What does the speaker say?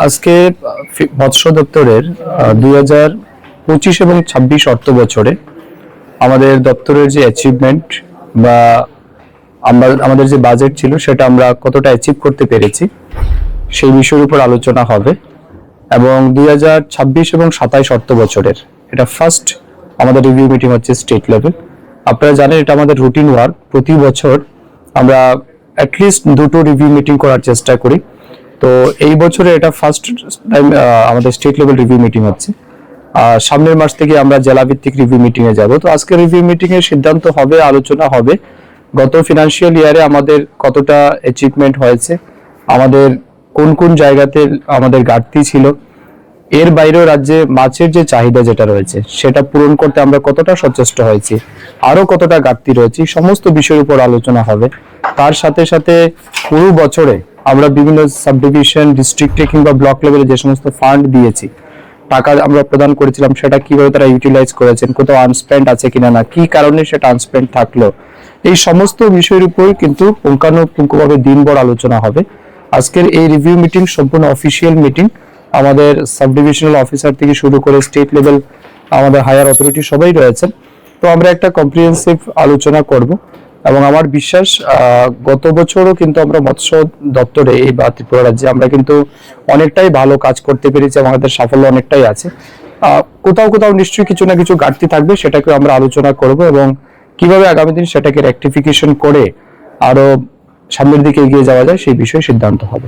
আজকে মৎস্য দপ্তরের 2025 এবং 26 অর্থ বছরে আমাদের দপ্তরের যে অ্যাচিভমেন্ট বা আমাদের যে বাজেট ছিল সেটা আমরা কতটা অ্যাচিভ করতে পেরেছি সেই বিষয়ের উপর আলোচনা হবে। এবং 2026 এবং 27 অর্থ বছরের এটা ফার্স্ট আমাদের রিভিউ মিটিং হচ্ছে স্টেট লেভেল। আপনারা জানেন এটা আমাদের রুটিন ওয়ার্ক, প্রতি বছর আমরা অ্যাটলিস্ট দুটো রিভিউ মিটিং করার চেষ্টা করি। তো এই বছরে এটা ফার্স্ট টাইম আমাদের স্টেট লেভেল রিভিউ মিটিং হচ্ছে। সামনের মাস থেকে আমরা জেলা ভিত্তিক রিভিউ মিটিং এ যাব। তো আজকে রিভিউ মিটিং এর সিদ্ধান্ত হবে, আলোচনা হবে গত ফিনান্সিয়াল ইয়ারে আমাদের কতটা অ্যাচিভমেন্ট হয়েছে, আমাদের কোন কোন জায়গাতে আমাদের ঘাটতি ছিল, এর বাইরেও রাজ্যে মাছের যে চাহিদা যেটা রয়েছে সেটা পূরণ করতে আমরা কতটা সচেষ্ট হয়েছি, আরো কতটা ঘাটতি রয়েছে, সমস্ত বিষয়ের উপর আলোচনা হবে। তার সাথে সাথে পুরো বছরে আমরা বিভিন্ন সাব ডিভিশন, ডিস্ট্রিক্টে কিংবা ব্লক লেভেলে যে সমস্ত ফান্ড দিয়েছি, টাকা আমরা প্রদান করেছিলাম, সেটা কিভাবে তারা ইউটিলাইজ করেছেন, কোথাও আনস্পেন্ড আছে কিনা, না কি কারণে সেটা আনস্পেন্ড থাকলো, এই সমস্ত বিষয়ের উপর কিন্তু পুঙ্খানুপুঙ্খভাবে দিনভর আলোচনা হবে। আজকের এই রিভিউ মিটিং সম্পূর্ণ অফিসিয়াল মিটিং, আমাদের সাব ডিভিশনাল অফিসার থেকে শুরু করে স্টেট লেভেল আমাদের হায়ার অথরিটি সবাই রয়েছেন। তো আমরা একটা কম্প্রিহেন্সিভ আলোচনা করব এবং আমার বিশ্বাস গত বছরও কিন্তু আমরা মৎস্য দপ্তরে এই বা ত্রিপুরা রাজ্যে আমরা কিন্তু অনেকটাই ভালো কাজ করতে পেরেছি, আমাদের সাফল্য অনেকটাই আছে। কোথাও কোথাও নিশ্চয়ই কিছু না কিছু ঘাটতি থাকবে, সেটাকে আমরা আলোচনা করব এবং কিভাবে আগামী দিন সেটাকে রেকটিফিকেশন করে আরো সামনের দিকে এগিয়ে যাওয়া যায় সেই বিষয়ে সিদ্ধান্ত হবে।